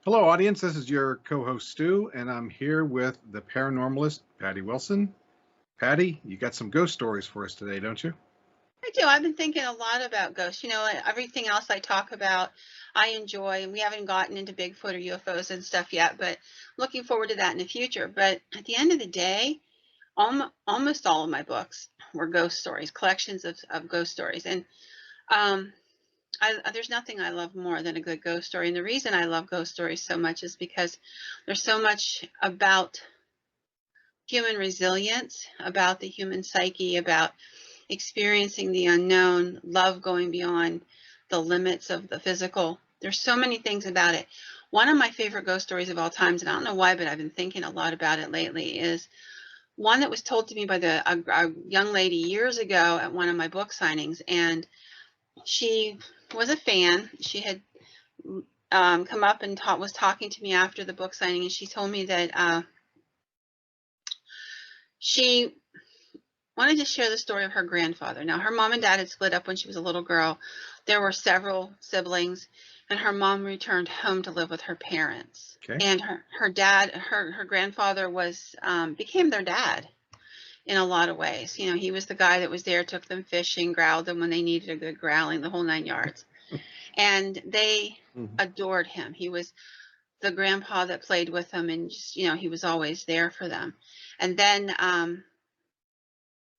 Hello, audience. This is your co-host Stu, and I'm here with the paranormalist Patty Wilson. Patty, you got some ghost stories for us today, don't you? I do. I've been thinking a lot about ghosts. Everything else I talk about, I enjoy, and we haven't gotten into Bigfoot or UFOs and stuff yet, but looking forward to that in the future. But at the end of the day, almost all of my books were ghost stories, collections of ghost stories. And um, there's nothing I love more than a good ghost story. And the reason I love ghost stories so much is because there's so much about human resilience, about the human psyche, about experiencing the unknown, love going beyond the limits of the physical. There's so many things about it. One of my favorite ghost stories of all times, and I don't know why, but I've been thinking a lot about it lately, is one that was told to me by a young lady years ago at one of my book signings. And she was a fan. She had come up and was talking to me after the book signing, and she told me that she wanted to share the story of her grandfather. Now, her mom and dad had split up when she was a little girl. There were several siblings, and her mom returned home to live with her parents. Okay. And her grandfather became their dad in a lot of ways. You know, he was the guy that was there, took them fishing, growled them when they needed a good growling, the whole 9 yards. And they adored him. He was the grandpa that played with them, and just, he was always there for them. And then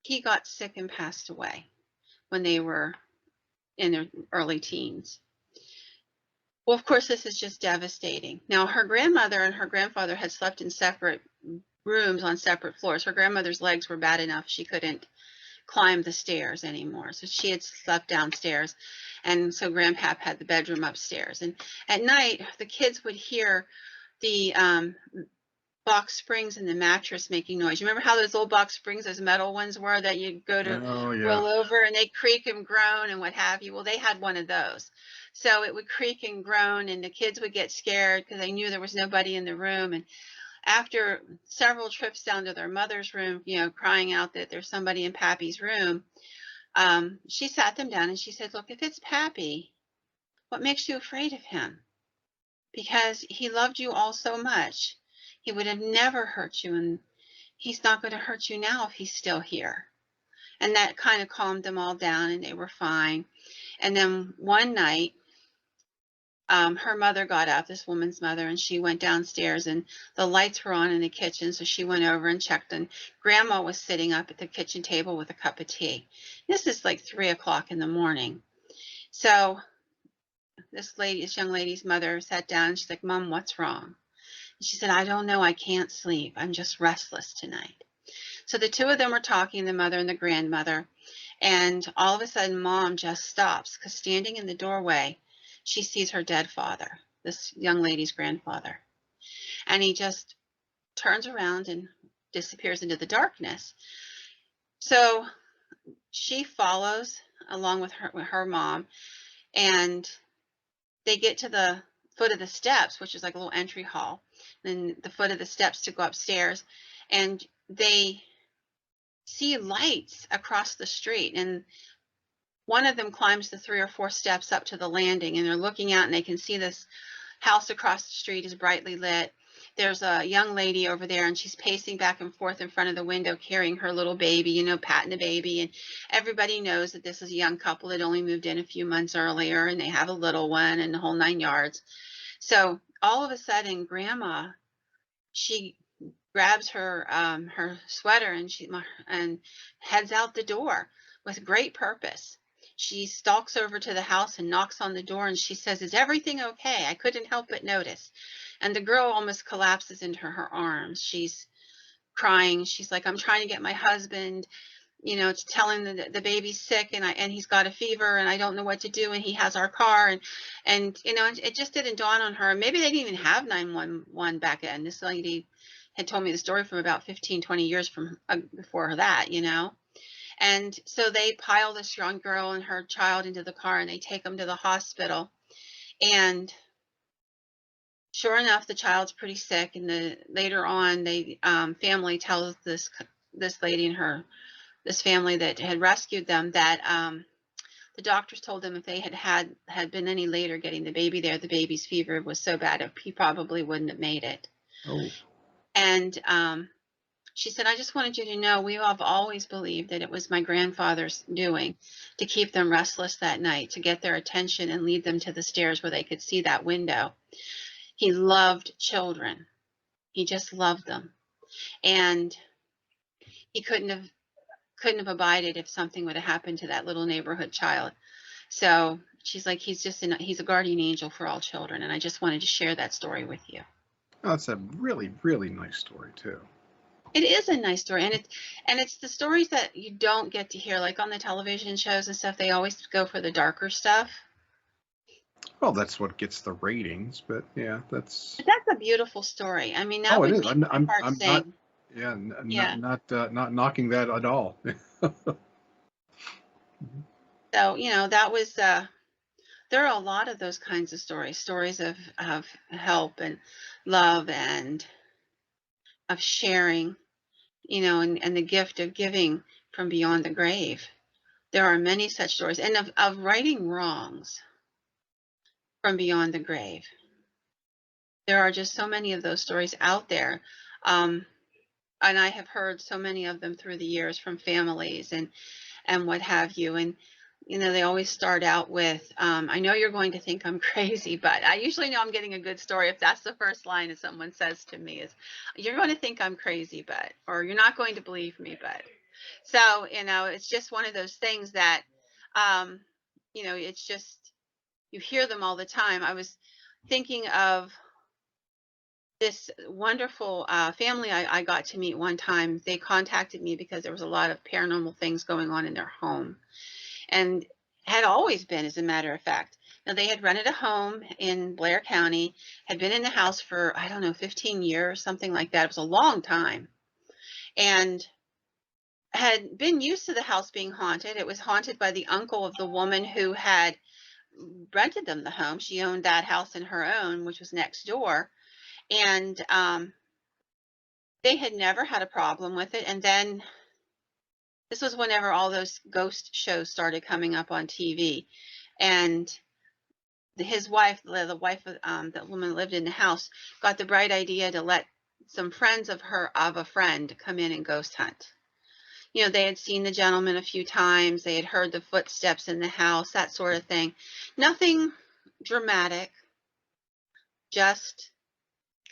he got sick and passed away when they were in their early teens. Well, of course, this is just devastating. Now, her grandmother and her grandfather had slept in separate rooms on separate floors. Her grandmother's legs were bad enough she couldn't climb the stairs anymore, so she had slept downstairs, and so Grandpap had the bedroom upstairs. And at night, the kids would hear the box springs in the mattress making noise. You remember how those old box springs, those metal ones were that you'd go to roll over and they creak and groan and what have you? Well, they had one of those. So it would creak and groan, and the kids would get scared because they knew there was nobody in the room. And after several trips down to their mother's room, crying out that there's somebody in Pappy's room, she sat them down and she said, "Look, if it's Pappy, what makes you afraid of him? Because he loved you all so much. He would have never hurt you, and he's not going to hurt you now if he's still here." And that kind of calmed them all down, and they were fine. And then one night, her mother got up, this woman's mother, and she went downstairs, and the lights were on in the kitchen, so she went over and checked, and Grandma was sitting up at the kitchen table with a cup of tea. This is like 3 o'clock in the morning. So this young lady's mother sat down, and she's like, "Mom, what's wrong?" She said, "I don't know. I can't sleep. I'm just restless tonight." So the two of them were talking, the mother and the grandmother, and all of a sudden, Mom just stops because standing in the doorway, she sees her dead father, this young lady's grandfather. And he just turns around and disappears into the darkness. So she follows along with her mom, and they get to the foot of the steps, which is like a little entry hall, and the foot of the steps to go upstairs, and they see lights across the street, and one of them climbs the 3 or 4 steps up to the landing, and they're looking out, and they can see this house across the street is brightly lit. There's a young lady over there, and she's pacing back and forth in front of the window carrying her little baby, patting the baby. And everybody knows that this is a young couple that only moved in a few months earlier, and they have a little one and the whole 9 yards. So all of a sudden, Grandma, she grabs her sweater and heads out the door with great purpose. She stalks over to the house and knocks on the door, and she says, "Is everything okay? I couldn't help but notice." And the girl almost collapses into her arms. She's crying. She's like, "I'm trying to get my husband, to tell him that the baby's sick, and he's got a fever, and I don't know what to do, and he has our car." And it just didn't dawn on her. Maybe they didn't even have 911 back then. This lady had told me the story from about 15, 20 years from before that, And so they pile this young girl and her child into the car, and they take them to the hospital. And sure enough, the child's pretty sick. And later on, the family tells this lady and this family that had rescued them that The doctors told them if they had been any later getting the baby there, the baby's fever was so bad he probably wouldn't have made it. Oh, And she said, I just wanted you to know we have always believed that it was my grandfather's doing to keep them restless that night, to get their attention and lead them to the stairs where they could see that window. He loved children. He just loved them. And he couldn't have abided if something would have happened to that little neighborhood child. So she's like, he's a guardian angel for all children. And I just wanted to share that story with you. oh, that's a really, really nice story too. It is a nice story, and it's the stories that you don't get to hear, like on the television shows and stuff. They always go for the darker stuff. Well, that's what gets the ratings, but yeah, But that's a beautiful story. I mean, that oh, it would is. make my heart I'm not, sing. yeah, Yeah. not knocking that at all. So that was. There are a lot of those kinds of stories of help and love and of sharing, and the gift of giving from beyond the grave. There are many such stories, and of righting wrongs from beyond the grave. There are just so many of those stories out there. And I have heard so many of them through the years from families and what have you. And, they always start out with, I know you're going to think I'm crazy, but I usually know I'm getting a good story if that's the first line that someone says to me is, you're going to think I'm crazy, but, or you're not going to believe me, but. So, it's just one of those things that, it's just, you hear them all the time. I was thinking of this wonderful family I got to meet one time. They contacted me because there was a lot of paranormal things going on in their home, and had always been, as a matter of fact. Now, they had rented a home in Blair County, had been in the house for, I don't know, 15 years, something like that. It was a long time, and had been used to the house being haunted. It was haunted by the uncle of the woman who had rented them the home. She owned that house in her own, which was next door. And they had never had a problem with it. And then this was whenever all those ghost shows started coming up on TV. And his wife, the wife of that woman who lived in the house, got the bright idea to let some friends of a friend come in and ghost hunt. They had seen the gentleman a few times. They had heard the footsteps in the house, that sort of thing. Nothing dramatic, just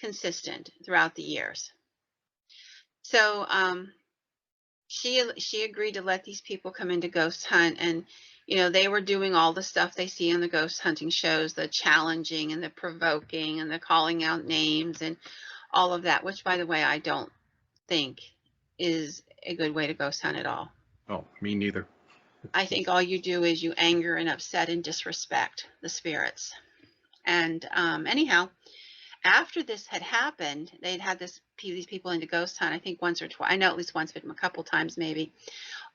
consistent throughout the years. So she agreed to let these people come in to ghost hunt, and they were doing all the stuff they see on the ghost hunting shows, the challenging and the provoking and the calling out names and all of that, which, by the way, I don't think is a good way to ghost hunt at all. Oh, me neither. I think all you do is you anger and upset and disrespect the spirits. And anyhow, after this had happened, they'd had these people into ghost hunt, I think once or twice. I know at least once, but a couple times maybe.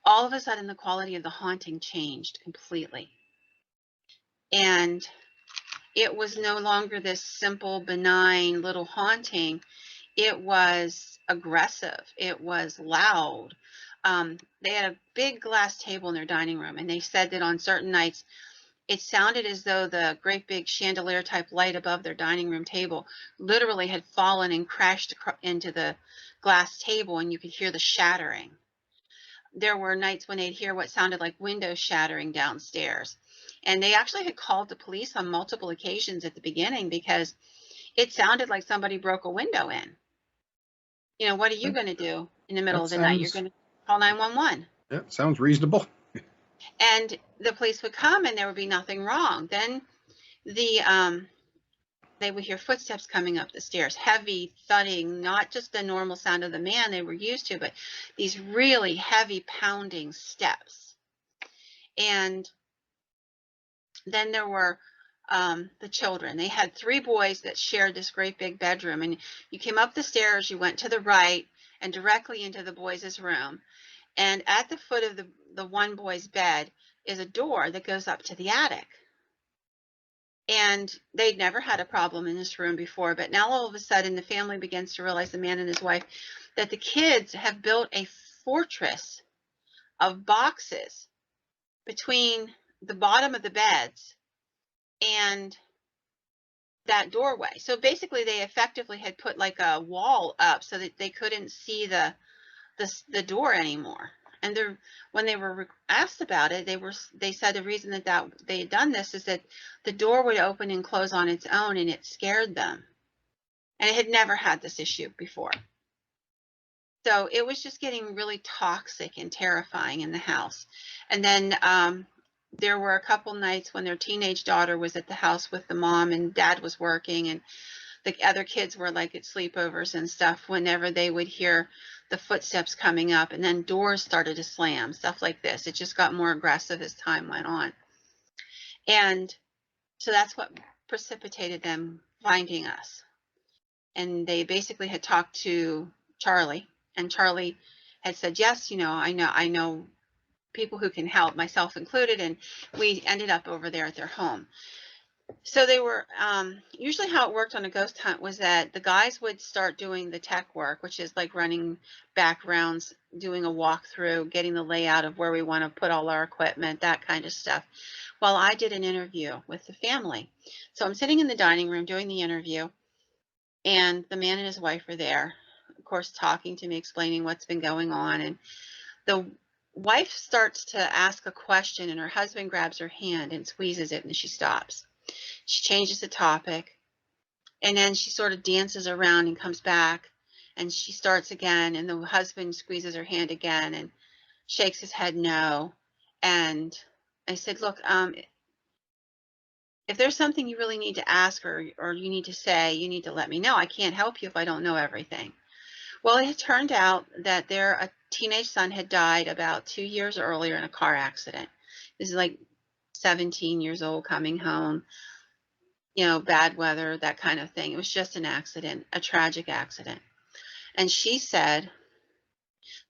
All of a sudden, the quality of the haunting changed completely. And it was no longer this simple, benign little haunting. It was aggressive. It was loud. They had a big glass table in their dining room, and they said that on certain nights, it sounded as though the great big chandelier type light above their dining room table literally had fallen and crashed into the glass table, and you could hear the shattering. There were nights when they'd hear what sounded like windows shattering downstairs. And they actually had called the police on multiple occasions at the beginning because it sounded like somebody broke a window in. What are you going to do in the middle of the night? You're going to call 911. Yeah, sounds reasonable. And the police would come and there would be nothing wrong. Then they would hear footsteps coming up the stairs, heavy thudding, not just the normal sound of the man they were used to, but these really heavy pounding steps. And then there were the children. They had 3 boys that shared this great big bedroom. And you came up the stairs, you went to the right and directly into the boys' room. And at the foot of the one boy's bed is a door that goes up to the attic. And they'd never had a problem in this room before, but now all of a sudden the family begins to realize, the man and his wife, that the kids have built a fortress of boxes between the bottom of the beds and that doorway. So basically they effectively had put like a wall up so that they couldn't see the door anymore. And when they were asked about it, they said the reason that they had done this is that the door would open and close on its own, and it scared them. And it had never had this issue before. So it was just getting really toxic and terrifying in the house. And then there were a couple nights when their teenage daughter was at the house with the mom, and dad was working, and the other kids were like at sleepovers and stuff. Whenever they would hear the footsteps coming up, and then doors started to slam, stuff like this. It just got more aggressive as time went on. And so that's what precipitated them finding us. And they basically had talked to Charlie, and Charlie had said, yes, I know people who can help, myself included, and we ended up over there at their home. So they were, usually how it worked on a ghost hunt was that the guys would start doing the tech work, which is like running backgrounds, doing a walkthrough, getting the layout of where we want to put all our equipment, that kind of stuff, while I did an interview with the family. So I'm sitting in the dining room doing the interview, and the man and his wife are there, of course, talking to me, explaining what's been going on. And the wife starts to ask a question, and her husband grabs her hand and squeezes it, and she stops. She changes the topic, and then she sort of dances around and comes back, and she starts again, and the husband squeezes her hand again and shakes his head no. And I said, look, if there's something you really need to ask or you need to say, you need to let me know. I can't help you if I don't know everything. Well, it had turned out that a teenage son had died about 2 years earlier in a car accident. This is like 17 years old, coming home, bad weather, that kind of thing. It was just an accident, a tragic accident. And she said,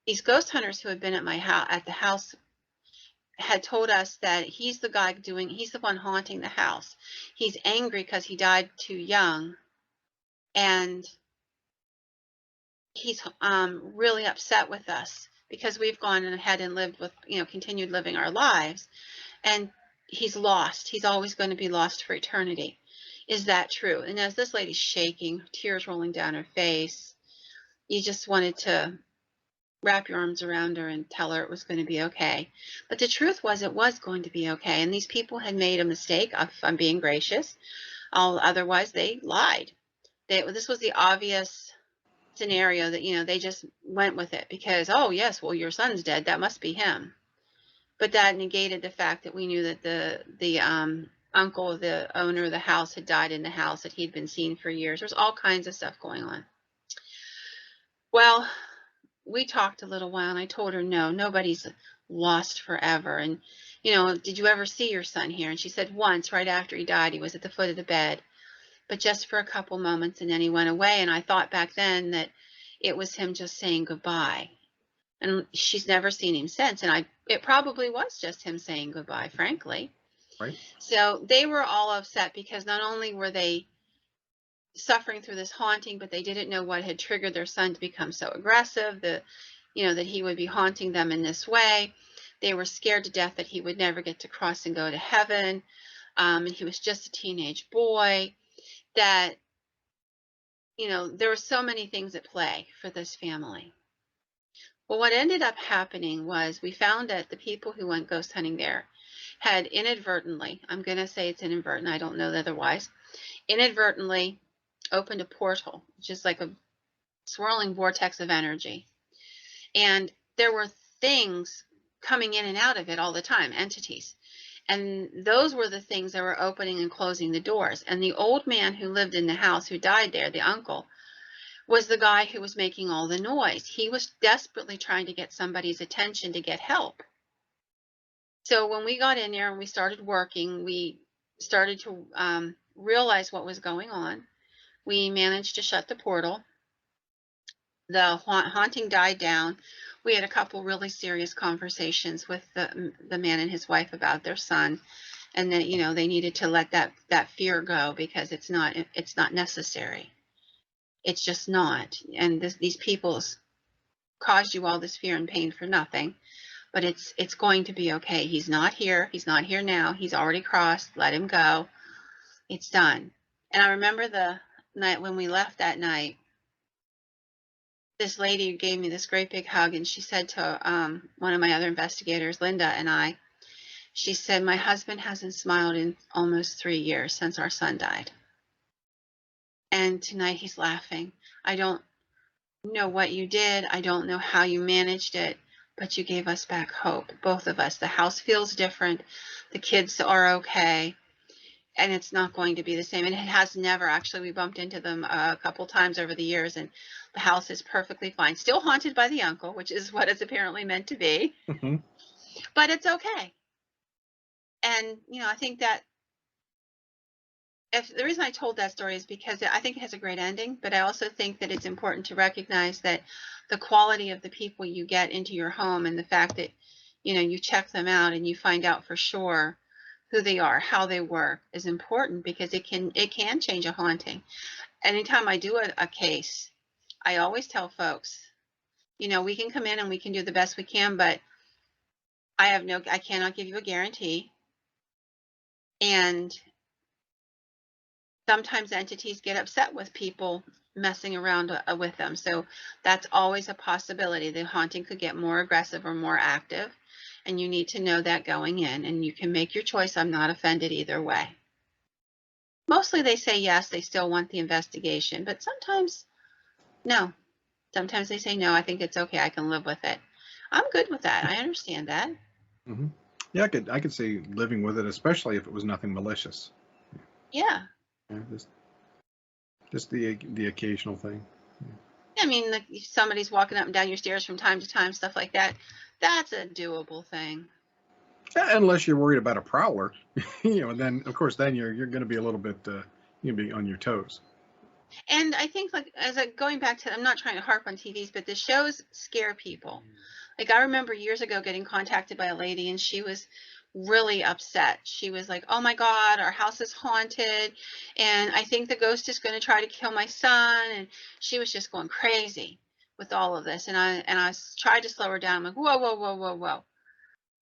these ghost hunters who had been at the house had told us that he's the one haunting the house. He's angry because he died too young, and he's really upset with us because we've gone ahead and lived with, continued living our lives, and he's lost. He's always going to be lost for eternity. Is that true? And as this lady's shaking, tears rolling down her face, you just wanted to wrap your arms around her and tell her it was going to be okay. But the truth was, it was going to be okay. And these people had made a mistake. I'm being gracious. Otherwise, they lied. This was the obvious scenario that, they just went with it because, oh, yes, well, your son's dead. That must be him. But that negated the fact that we knew that the uncle of the owner of the house had died in the house, that he'd been seen for years. There's all kinds of stuff going on. Well, we talked a little while, and I told her, no, nobody's lost forever. And, did you ever see your son here? And she said, once, right after he died, he was at the foot of the bed, but just for a couple moments, and then he went away. And I thought back then that it was him just saying goodbye. And she's never seen him since. And it probably was just him saying goodbye, frankly. Right. So they were all upset because not only were they suffering through this haunting, but they didn't know what had triggered their son to become so aggressive, that he would be haunting them in this way. They were scared to death that he would never get to cross and go to heaven. And he was just a teenage boy. That, there were so many things at play for this family. Well, what ended up happening was we found that the people who went ghost hunting there had inadvertently, I'm going to say it's inadvertent, I don't know otherwise, inadvertently opened a portal, just like a swirling vortex of energy. And there were things coming in and out of it all the time, entities. And those were the things that were opening and closing the doors. And the old man who lived in the house, who died there, the uncle, was the guy who was making all the noise. He was desperately trying to get somebody's attention to get help. So when we got in there and we started working, we started to realize what was going on. We managed to shut the portal. The haunting died down. We had a couple really serious conversations with the man and his wife about their son, and that they needed to let that fear go because it's not necessary. It's just not. And these people caused you all this fear and pain for nothing. but it's going to be okay. He's not here. He's not here now. He's already crossed. Let him go. It's done. And I remember the night when we left that night, this lady gave me this great big hug, and she said to one of my other investigators, Linda, and I, she said, my husband hasn't smiled in almost 3 years since our son died. And tonight he's laughing. I don't know what you did. I don't know how you managed it, but you gave us back hope, both of us. The house feels different. The kids are okay. And it's not going to be the same. And it has never. Actually, we bumped into them a couple times over the years, and the house is perfectly fine. Still haunted by the uncle, which is what it's apparently meant to be. Mm-hmm. But it's okay. And, you know, I think that if the reason I told that story is because I think it has a great ending, but I also think that it's important to recognize that the quality of the people you get into your home and the fact that, you know, you check them out and you find out for sure who they are, how they work is important, because it can change a haunting. Anytime I do a case, I always tell folks, you know, we can come in and we can do the best we can, but I cannot give you a guarantee. And sometimes entities get upset with people messing around with them. So that's always a possibility. The haunting could get more aggressive or more active. And you need to know that going in, and you can make your choice. I'm not offended either way. Mostly they say yes, they still want the investigation, but sometimes no. Sometimes they say no, I think it's okay, I can live with it. I'm good with that. I understand that. Mm-hmm. Yeah, I could see living with it, especially if it was nothing malicious. Yeah. Yeah, just the occasional thing. I mean, like if somebody's walking up and down your stairs from time to time, stuff like that, that's a doable thing. Yeah, unless you're worried about a prowler, you know, and then of course then you're going to be a little bit you'll be on your toes. And I think, like, going back to, I'm not trying to harp on TVs, but the shows scare people. Like, I remember years ago getting contacted by a lady, and she was really upset. She was like, oh my God, our house is haunted, and I think the ghost is going to try to kill my son. And she was just going crazy with all of this. And I tried to slow her down. I'm like, whoa, whoa, whoa, whoa, whoa.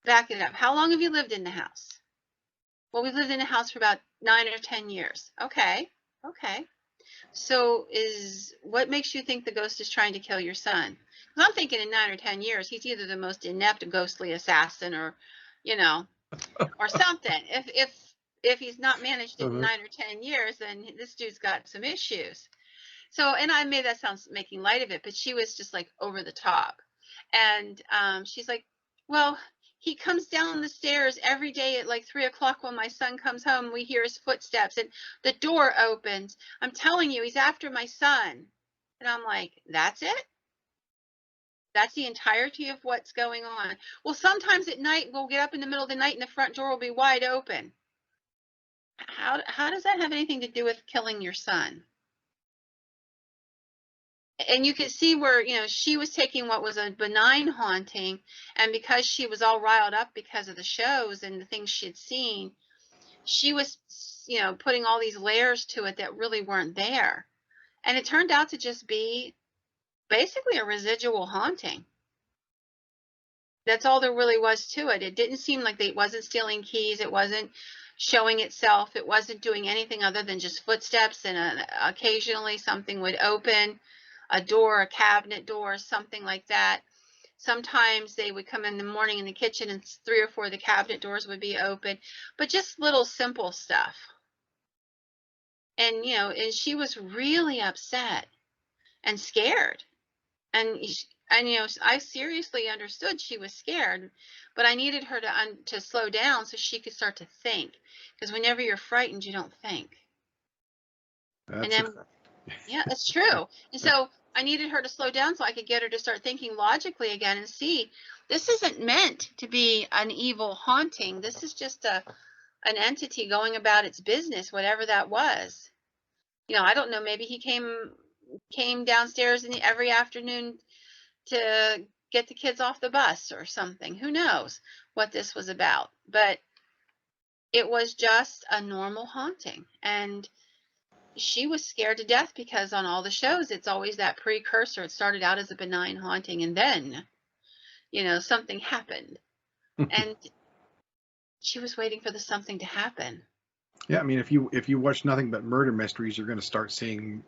Back it up. How long have you lived in the house? Well, we've lived in the house for about 9 or 10 years. Okay. Okay. So what makes you think the ghost is trying to kill your son? Because I'm thinking in 9 or 10 years, he's either the most inept ghostly assassin, or, you know, or something. If he's not managed it in Uh-huh. 9 or 10 years, then this dude's got some issues. So, and I made that sound making light of it, but she was just like over the top. And she's like, well, he comes down the stairs every day at like 3 o'clock when my son comes home. We hear his footsteps and the door opens. I'm telling you, he's after my son. And I'm like, that's it? That's the entirety of what's going on. Well, sometimes at night we'll get up in the middle of the night and the front door will be wide open. How does that have anything to do with killing your son? And you could see where, you know, she was taking what was a benign haunting, and because she was all riled up because of the shows and the things she had seen, she was, you know, putting all these layers to it that really weren't there. And it turned out to just be basically a residual haunting. That's all there really was to it. It didn't seem like it wasn't stealing keys. It wasn't showing itself. It wasn't doing anything other than just footsteps, and occasionally something would open, a door, a cabinet door, something like that. Sometimes they would come in the morning in the kitchen and 3 or 4 of the cabinet doors would be open, but just little simple stuff. And, you know, and she was really upset and scared. And, you know, I seriously understood she was scared, but I needed her to slow down so she could start to think. Because whenever you're frightened, you don't think. And That's a then, fact. yeah, it's true. And so I needed her to slow down so I could get her to start thinking logically again and see, this isn't meant to be an evil haunting. This is just an entity going about its business, whatever that was. You know, I don't know, maybe he came downstairs every afternoon to get the kids off the bus or something. Who knows what this was about? But it was just a normal haunting. And she was scared to death because on all the shows, it's always that precursor. It started out as a benign haunting, and then something happened. And she was waiting for the something to happen. Yeah, I mean, if you watch nothing but murder mysteries, you're going to start seeing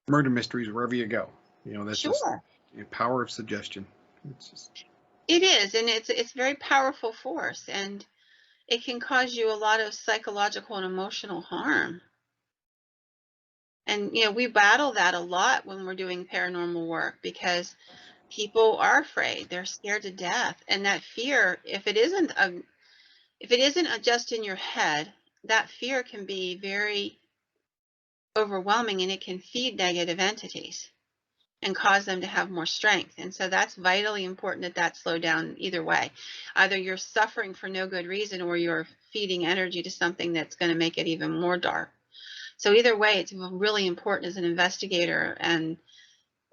murder mysteries wherever you go. That's just Sure. the power of suggestion. It's just, It is, and it's very powerful force, and it can cause you a lot of psychological and emotional harm. And we battle that a lot when we're doing paranormal work because people are afraid. They're scared to death. And that fear, if it isn't just in your head, that fear can be very overwhelming, and it can feed negative entities and cause them to have more strength. And so that's vitally important that slow down either way. Either you're suffering for no good reason, or you're feeding energy to something that's going to make it even more dark. So either way, it's really important as an investigator, and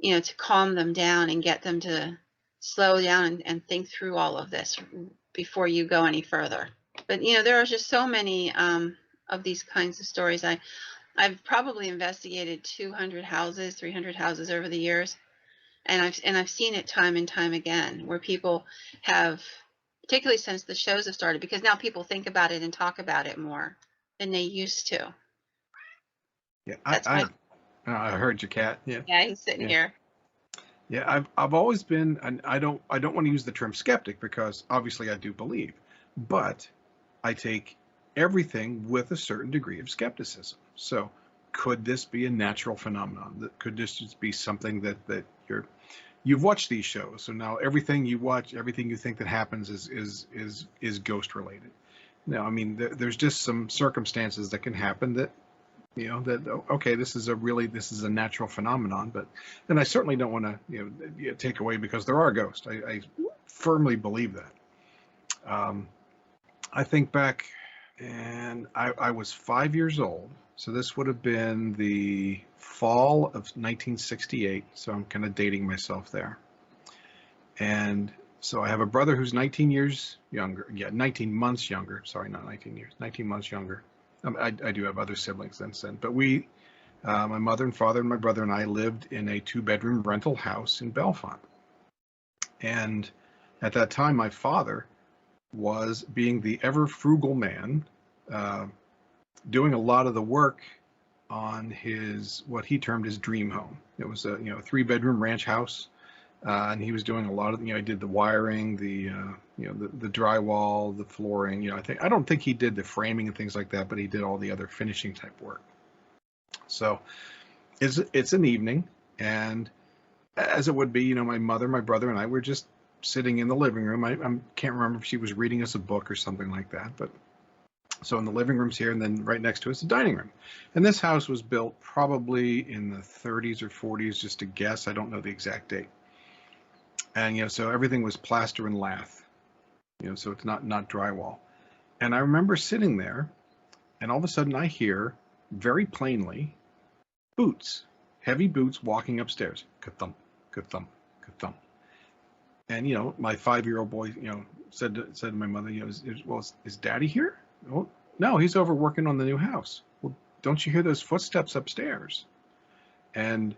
to calm them down and get them to slow down and think through all of this before you go any further. But there are just so many of these kinds of stories. I've probably investigated 200 houses, 300 houses over the years, and I've seen it time and time again where people have, particularly since the shows have started, because now people think about it and talk about it more than they used to. yeah, That's why. I heard your cat. Yeah, Yeah, he's sitting yeah, here. yeah. I've always been, and I don't want to use the term skeptic because obviously I do believe, but I take everything with a certain degree of skepticism. So, could this be a natural phenomenon? Could this just be something that you've watched these shows, so now everything you watch, everything you think that happens is ghost related? No, I mean there's just some circumstances that can happen that okay, this is a natural phenomenon, but then I certainly don't want to take away because there are ghosts. I firmly believe that. I think back, and I was 5 years old, so this would have been the fall of 1968. So I'm kind of dating myself there. And so I have a brother who's 19 years younger. Yeah, 19 months younger. Sorry, not 19 years. 19 months younger. I do have other siblings since then, but my mother and father and my brother and I lived in a 2-bedroom rental house in Bellefonte. And at that time, my father was, being the ever frugal man, doing a lot of the work on what he termed his dream home. It was a 3-bedroom ranch house, and he was doing a lot of he did the wiring, the drywall, the flooring. I don't think he did the framing and things like that, but he did all the other finishing type work. So it's an evening, and as it would be, my mother, my brother, and I were just sitting in the living room. I can't remember if she was reading us a book or something like that, but so in the living room's here, and then right next to us, the dining room. And this house was built probably in the 30s or 40s, just to guess. I don't know the exact date. And so everything was plaster and lath. So it's not drywall. And I remember sitting there, and all of a sudden I hear very plainly boots, heavy boots walking upstairs. Ka-thump, ka-thump, ka-thump. And my 5-year-old boy, said to my mother, is Daddy here? Oh, no, he's over working on the new house. Well, don't you hear those footsteps upstairs? And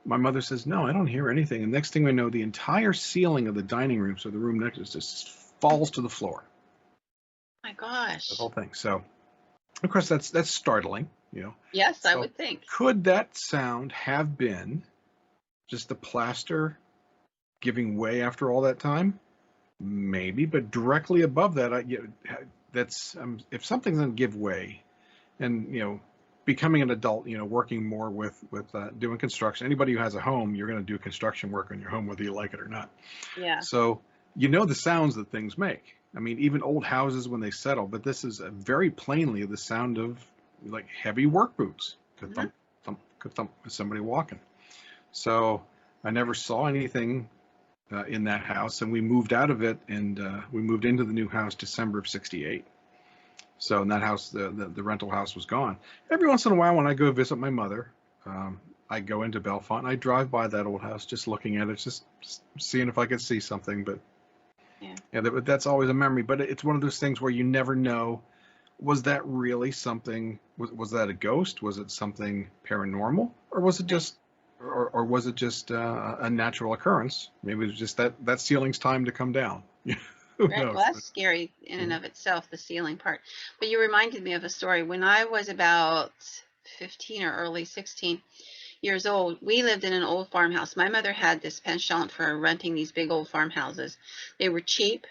my mother says, no, I don't hear anything. And next thing I know, the entire ceiling of the dining room, so the room next to us, just falls to the floor. My gosh. The whole thing. So, of course, that's startling. Yes, so I would think. Could that sound have been just the plaster giving way after all that time? Maybe, but directly above that, that's if something's going to give way, and becoming an adult, working more with doing construction. Anybody who has a home, you're going to do construction work on your home, whether you like it or not. Yeah. So the sounds that things make. I mean, even old houses when they settle, but this is very plainly the sound of like heavy work boots. Ka-thump, thump, ka-thump, with somebody walking. So I never saw anything in that house, and we moved out of it, and we moved into the new house December of '68. So in that house, the rental house was gone. Every once in a while, when I go visit my mother, I go into Bellefonte and I drive by that old house, just looking at it, just seeing if I could see something. But that's always a memory. But it's one of those things where you never know, was that really something? Was that a ghost? Was it something paranormal, or was it just or was it just a natural occurrence? Maybe it was just that ceiling's time to come down. Who Right. Well, knows? that's scary in and Mhm. of itself, the ceiling part. But you reminded me of a story. When I was about 15 or early 16 years old, we lived in an old farmhouse. My mother had this penchant for renting these big old farmhouses. They were cheap,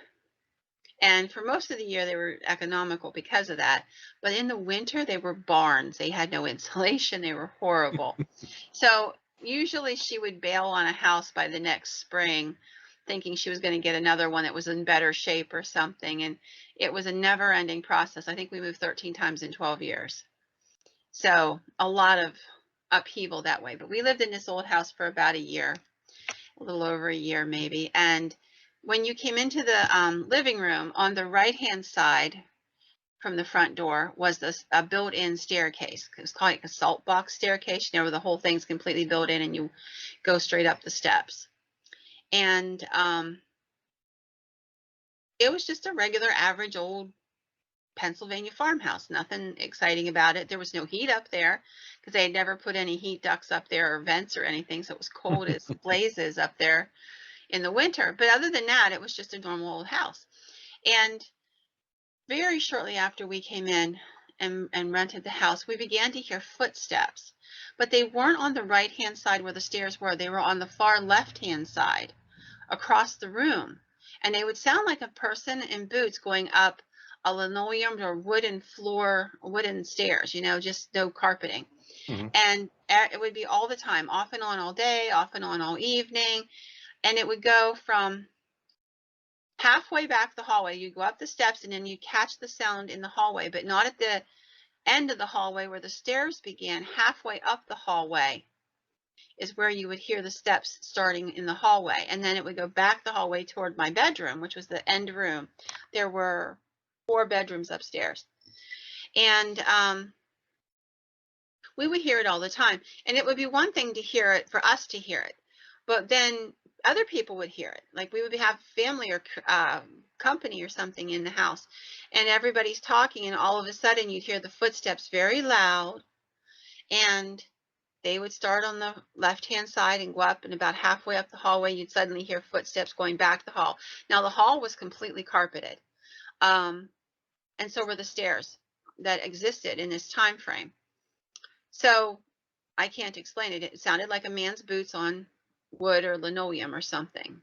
and for most of the year, they were economical because of that. But in the winter, they were barns. They had no insulation. They were horrible. So usually she would bail on a house by the next spring, thinking she was going to get another one that was in better shape or something. And it was a never ending process. I think we moved 13 times in 12 years. So a lot of upheaval that way. But we lived in this old house for about a year, a little over a year maybe. And when you came into the living room, on the right hand side from the front door was this a built-in staircase. It was called like a salt box staircase, where the whole thing's completely built in and you go straight up the steps. And it was just a regular, average old Pennsylvania farmhouse. Nothing exciting about it. There was no heat up there because they had never put any heat ducts up there or vents or anything. So it was cold as blazes up there in the winter. But other than that, it was just a normal old house. And very shortly after we came in and rented the house, we began to hear footsteps, but they weren't on the right-hand side where the stairs were. They were on the far left-hand side across the room. And they would sound like a person in boots going up a linoleum or wooden floor, wooden stairs, just no carpeting. Mhm. And it would be all the time, off and on all day, off and on all evening. And it would go from halfway back the hallway. You go up the steps and then you catch the sound in the hallway, but not at the end of the hallway where the stairs began. Halfway up the hallway is where you would hear the steps starting in the hallway. And then it would go back the hallway toward my bedroom, which was the end room. There were 4 bedrooms upstairs. And we would hear it all the time. And it would be one thing to hear it, for us to hear it, but then other people would hear it. Like we would have family or company or something in the house, and everybody's talking, and all of a sudden you'd hear the footsteps very loud, and they would start on the left-hand side and go up, and about halfway up the hallway, you'd suddenly hear footsteps going back the hall. Now the hall was completely carpeted, and so were the stairs that existed in this time frame. So I can't explain it. It sounded like a man's boots on wood or linoleum or something.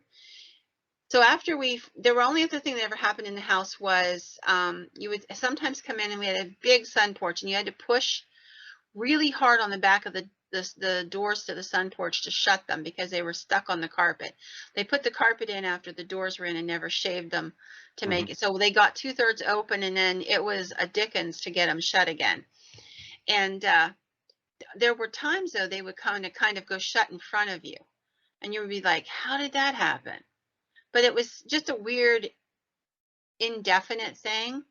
So after there were only other thing that ever happened in the house was you would sometimes come in and we had a big sun porch and you had to push really hard on the back of the doors to the sun porch to shut them because they were stuck on the carpet. They put the carpet in after the doors were in and never shaved them to Mhm. make it. So they got 2/3 open and then it was a dickens to get them shut again. And there were times though they would kind of go shut in front of you and you would be like, how did that happen? But it was just a weird indefinite thing.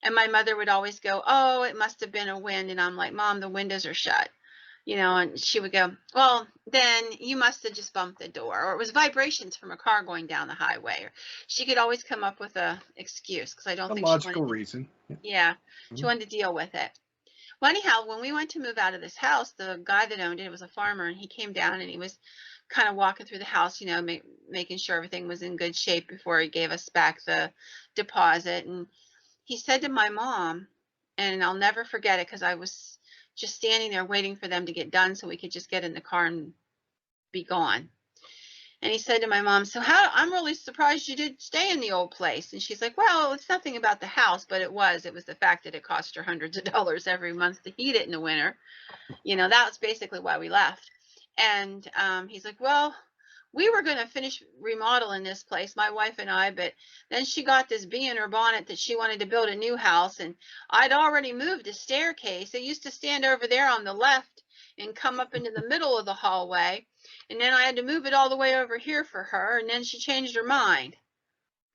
And my mother would always go, oh, it must have been a wind. And I'm like, Mom, the windows are shut. And she would go, well, then you must have just bumped the door, or it was vibrations from a car going down the highway. Or she could always come up with a excuse because I don't A think she logical wanted to, reason. Yeah. yeah, she Mhm. wanted to deal with it. Well, anyhow, when we went to move out of this house, the guy that owned it was a farmer, and he came down and he was kind of walking through the house, making sure everything was in good shape before he gave us back the deposit. And he said to my mom, and I'll never forget it because I was just standing there waiting for them to get done so we could just get in the car and be gone. And he said to my mom, so I'm really surprised you did stay in the old place. And she's like, well, it's nothing about the house, but it was the fact that it cost her hundreds of dollars every month to heat it in the winter. That was basically why we left. And he's like, well, we were going to finish remodeling this place, my wife and I, but then she got this bee in her bonnet that she wanted to build a new house. And I'd already moved a staircase. It used to stand over there on the left and come up into the middle of the hallway. And then I had to move it all the way over here for her. And then she changed her mind.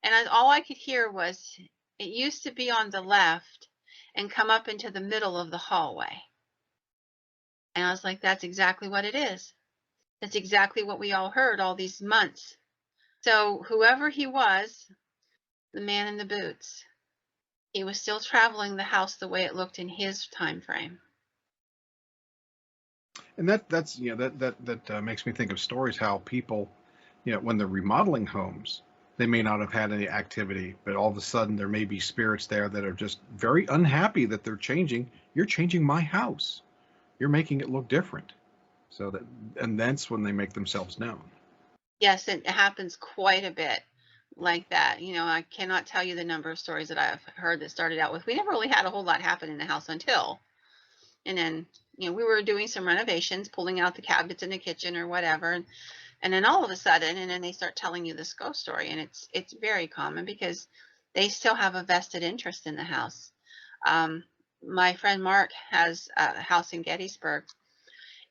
And all I could hear was, it used to be on the left and come up into the middle of the hallway. And I was like, that's exactly what it is. That's exactly what we all heard all these months. So whoever he was, the man in the boots, he was still traveling the house the way it looked in his time frame. And that's that makes me think of stories how people, when they're remodeling homes, they may not have had any activity, but all of a sudden there may be spirits there that are just very unhappy that they're changing. You're changing my house. You're making it look different. So that, and that's when they make themselves known. Yes, it happens quite a bit like that. I cannot tell you the number of stories that I've heard that started out with, we never really had a whole lot happen in the house until, and then, we were doing some renovations, pulling out the cabinets in the kitchen or whatever. And then all of a sudden, and then they start telling you this ghost story, and it's very common because they still have a vested interest in the house. My friend Mark has a house in Gettysburg,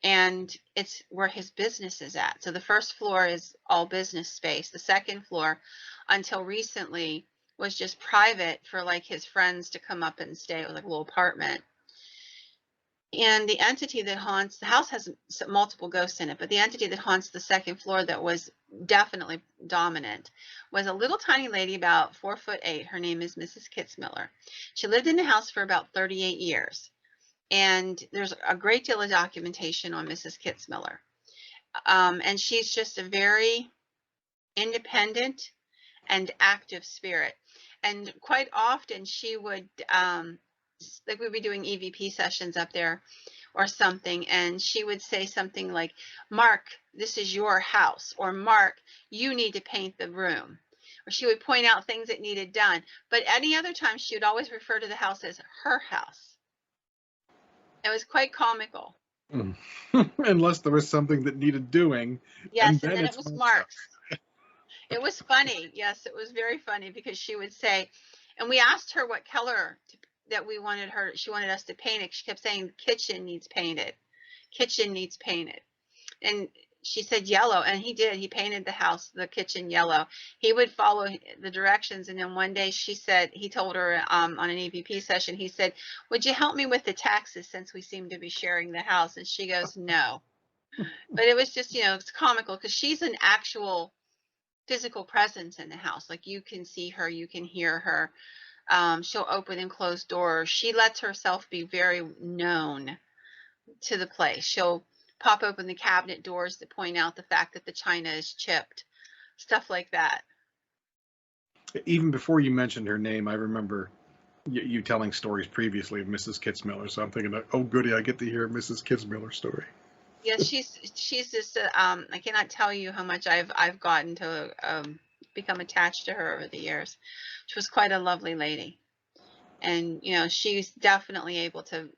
and it's where his business is at. So the first floor is all business space. The second floor, until recently, was just private for like his friends to come up and stay. It was like a little apartment. And the entity that haunts the house has multiple ghosts in it, but the entity that haunts the second floor that was definitely dominant was a little tiny lady about 4'8". Her name is Mrs. Kitsmiller. She lived in the house for about 38 years. And there's a great deal of documentation on Mrs. Kitsmiller. And she's just a very independent and active spirit. And quite often she would, like we'd be doing EVP sessions up there or something, and she would say something like, Mark, this is your house, or Mark, you need to paint the room. Or she would point out things that needed done. But any other time, she would always refer to the house as her house. It was quite comical. Unless there was something that needed doing. Yes, and then then it it's was Mark's house. Mark's. It was funny. Yes, it was very funny because she would say, and we asked her what color that we wanted her, she wanted us to paint it. She kept saying, kitchen needs painted. Kitchen needs painted. And she said yellow, and he did. He painted the house, the kitchen yellow. He would follow the directions, and then one day she said, he told her on an EVP session, he said, would you help me with the taxes since we seem to be sharing the house? And she goes, no. But it was just, it's comical because she's an actual physical presence in the house. Like you can see her, you can hear her. She'll open and close doors. She lets herself be very known to the place. She'll pop open the cabinet doors to point out the fact that the china is chipped, stuff like that. Even before you mentioned her name, I remember you telling stories previously of Mrs. Kitzmiller. So I'm thinking, oh goody, I get to hear Mrs. Kitzmiller's story. Yes, she's just I cannot tell you how much I've gotten to become attached to her over the years. She was quite a lovely lady, and she's definitely able to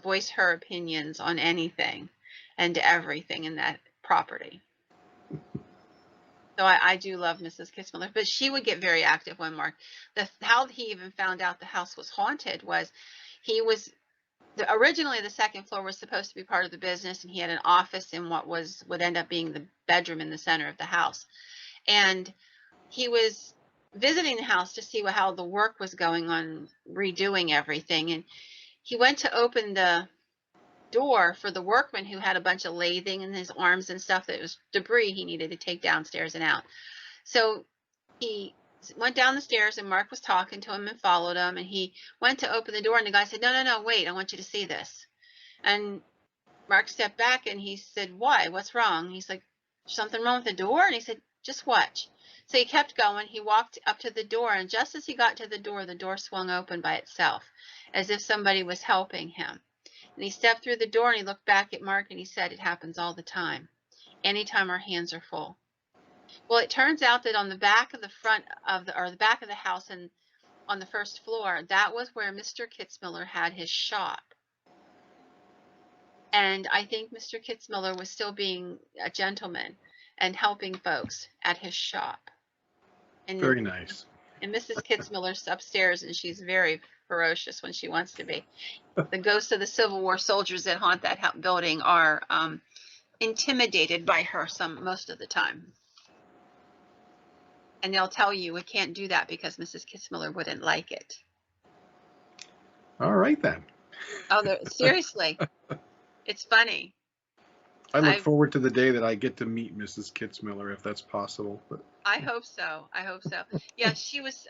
voice her opinions on anything and everything in that property. So I do love Mrs. Kissmiller, but she would get very active when Mark. How he even found out the house was haunted was he was originally the second floor was supposed to be part of the business, and he had an office in what would end up being the bedroom in the center of the house. And he was visiting the house to see how the work was going on, redoing everything. And he went to open the door for the workman who had a bunch of lathing in his arms and stuff that was debris he needed to take downstairs and out. So he went down the stairs, and Mark was talking to him and followed him, and he went to open the door, and the guy said, no, wait, I want you to see this. And Mark stepped back and he said, why? What's wrong? He's like, something wrong with the door? And he said, just watch. So he kept going. He walked up to the door, and just as he got to the door swung open by itself, as if somebody was helping him. And he stepped through the door, and he looked back at Mark, and he said, it happens all the time, anytime our hands are full. Well, it turns out that on the back of the back of the house and on the first floor, that was where Mr. Kitsmiller had his shop. And I think Mr. Kitsmiller was still being a gentleman and helping folks at his shop. And very nice. And Mrs. Kitsmiller's upstairs, and she's very ferocious when she wants to be. The ghosts of the Civil War soldiers that haunt that building are intimidated by her most of the time. And they'll tell you we can't do that because Mrs. Kitsmiller wouldn't like it. All right then. Oh, seriously. It's funny. I look forward to the day that I get to meet Mrs. Kitzmiller, if that's possible. But I hope so. I hope so. Yeah, she was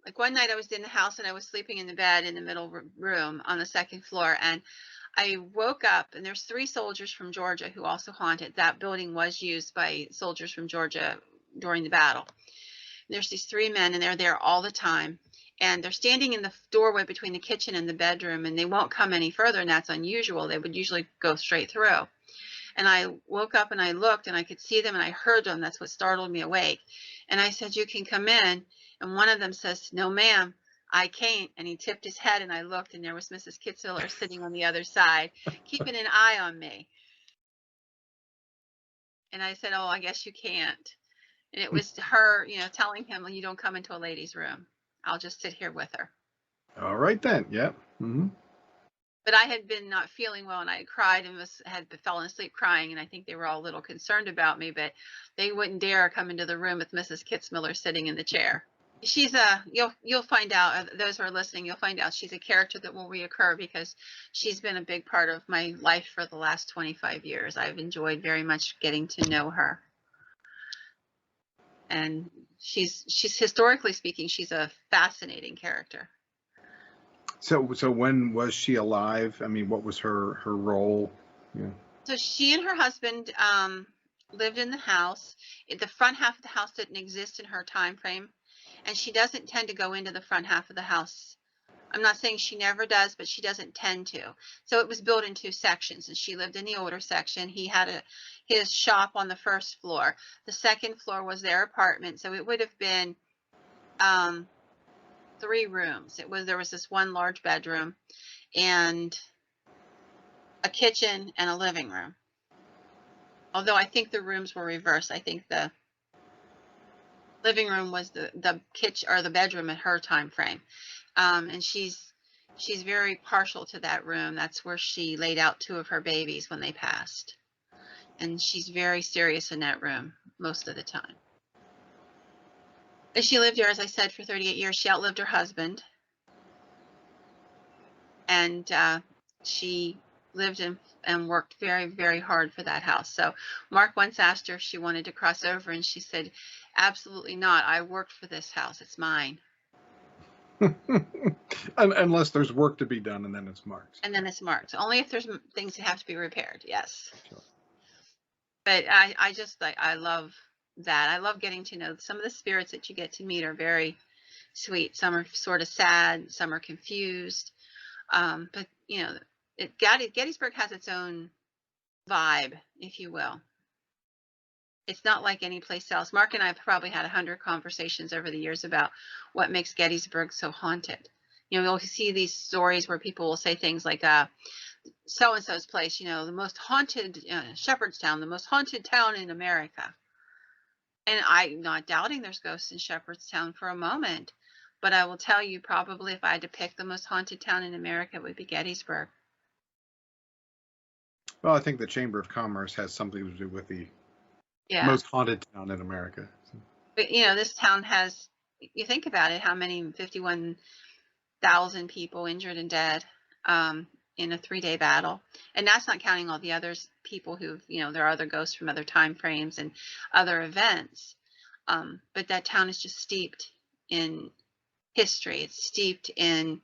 like one night I was in the house and I was sleeping in the bed in the middle room on the second floor, and I woke up, and there's 3 soldiers from Georgia who also haunted. That building was used by soldiers from Georgia during the battle. There's these 3 men, and they're there all the time. And they're standing in the doorway between the kitchen and the bedroom, and they won't come any further, and that's unusual. They would usually go straight through. And I woke up and I looked, and I could see them and I heard them. That's what startled me awake. And I said, "You can come in." And one of them says, "No, ma'am, I can't." And he tipped his head, and I looked, and there was Mrs. Kitsmiller sitting on the other side, keeping an eye on me. And I said, "Oh, I guess you can't." And it was her, telling him, "Well, you don't come into a lady's room. I'll just sit here with her." All right then. Yeah. Mm-hmm. But I had been not feeling well, and I had cried and had fallen asleep crying, and I think they were all a little concerned about me, but they wouldn't dare come into the room with Mrs. Kitsmiller sitting in the chair. She's you'll find out, those who are listening, you'll find out she's a character that will reoccur because she's been a big part of my life for the last 25 years. I've enjoyed very much getting to know her. And she's historically speaking, she's a fascinating character. So when was she alive? I mean, what was her role? Yeah. So she and her husband lived in the house. The front half of the house didn't exist in her time frame, and she doesn't tend to go into the front half of the house. I'm not saying she never does, but she doesn't tend to. So it was built in 2 sections, and she lived in the older section. He had his shop on the first floor. The second floor was their apartment, so it would have been 3 rooms. There was this one large bedroom and a kitchen and a living room. Although I think the rooms were reversed. I think the living room was the kitchen or the bedroom in her time frame. And she's very partial to that room. That's where she laid out 2 of her babies when they passed. And she's very serious in that room most of the time. And she lived there, as I said, for 38 years. She outlived her husband. And she lived and worked very, very hard for that house. So Mark once asked her if she wanted to cross over, and she said, "Absolutely not. I worked for this house. It's mine." Unless there's work to be done, and then it's marked. And then it's marked. Only if there's things that have to be repaired, yes. Sure. But I love that. I love getting to know some of the spirits that you get to meet are very sweet. Some are sort of sad. Some are confused. But, Gettysburg has its own vibe, if you will. It's not like any place else. Mark and I have probably had 100 conversations over the years about what makes Gettysburg so haunted. You'll see these stories where people will say things like, so-and-so's place, the most haunted, Shepherdstown, the most haunted town in America. And I'm not doubting there's ghosts in Shepherdstown for a moment. But I will tell you, probably if I had to pick the most haunted town in America, it would be Gettysburg. Well, I think the Chamber of Commerce has something to do with the most haunted town in America. So. But, this town has, you think about it, how many, 51,000 people injured and dead in a 3-day battle. And that's not counting all the others, people who've, there are other ghosts from other time frames and other events. But that town is just steeped in history. It's steeped in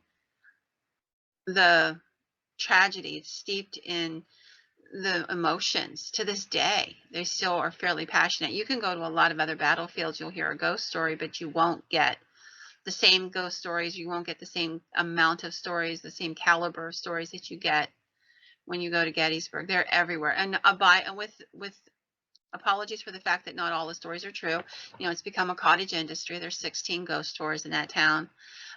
the tragedy. It's steeped in the emotions. To this day, they still are fairly passionate. You can go to a lot of other battlefields, you'll hear a ghost story, but you won't get the same ghost stories. You won't get the same amount of stories, the same caliber of stories that you get when you go to Gettysburg. They're everywhere. And with apologies for the fact that not all the stories are true. It's become a cottage industry. There's 16 ghost tours in that town.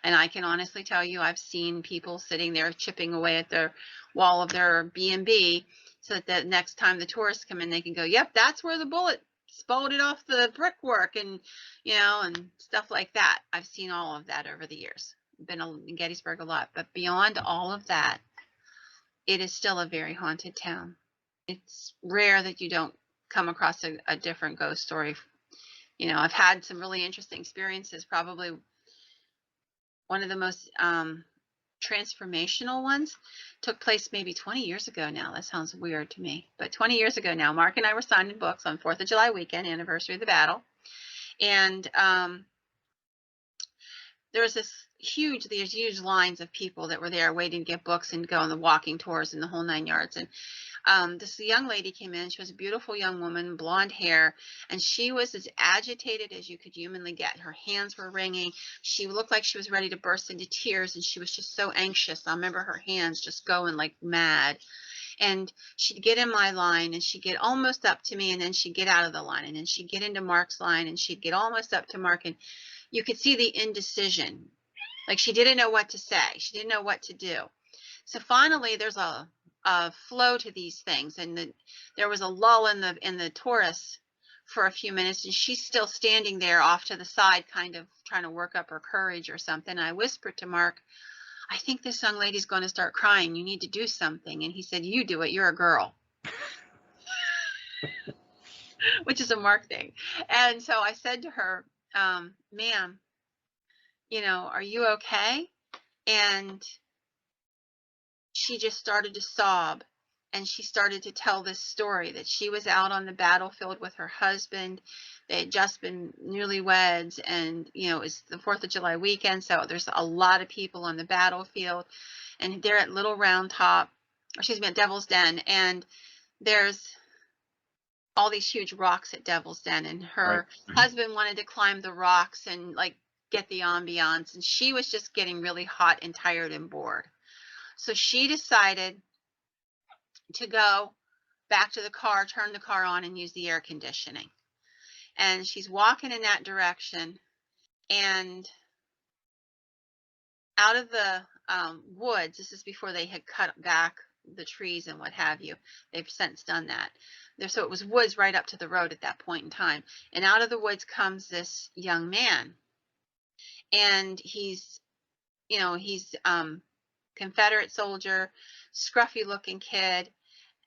And I can honestly tell you, I've seen people sitting there chipping away at the wall of their B&B so that the next time the tourists come in, they can go, "Yep, that's where the bullet exploded off the brickwork," and, and stuff like that. I've seen all of that over the years. I've been in Gettysburg a lot. But beyond all of that, it is still a very haunted town. It's rare that you don't come across a different ghost story. I've had some really interesting experiences. Probably one of the most transformational ones took place maybe 20 years ago now. That sounds weird to me, but 20 years ago now, Mark and I were signing books on 4th of July weekend, anniversary of the battle. And there was these huge lines of people that were there waiting to get books and go on the walking tours and the whole 9 yards. And this young lady came in. She was a beautiful young woman, blonde hair, and she was as agitated as you could humanly get. Her hands were wringing. She looked like she was ready to burst into tears, and she was just so anxious. I remember her hands just going like mad. And she'd get in my line, and she'd get almost up to me, and then she'd get out of the line, and then she'd get into Mark's line, and she'd get almost up to Mark, and you could see the indecision. Like she didn't know what to say. She didn't know what to do. So finally, there's a flow to these things, and there was a lull in the chorus for a few minutes, and she's still standing there off to the side, kind of trying to work up her courage or something. I whispered to Mark, I think this young lady's going to start crying. You need to do something. And he said, you do it. You're a girl. Which is a Mark thing. And so I said to her, ma'am, are you okay? And she just started to sob, and she started to tell this story that she was out on the battlefield with her husband. They had just been newlyweds, and it was the 4th of July weekend, so there's a lot of people on the battlefield, and they're at Little Round Top, or excuse me, at Devil's Den, and there's all these huge rocks at Devil's Den, and her husband wanted to climb the rocks and like get the ambiance, and she was just getting really hot and tired and bored. So she decided to go back to the car, turn the car on, and use the air conditioning. And she's walking in that direction, and out of the woods, this is before they had cut back the trees and what have you. They've since done that. So it was woods right up to the road at that point in time. And out of the woods comes this young man. And he's Confederate soldier, scruffy looking kid,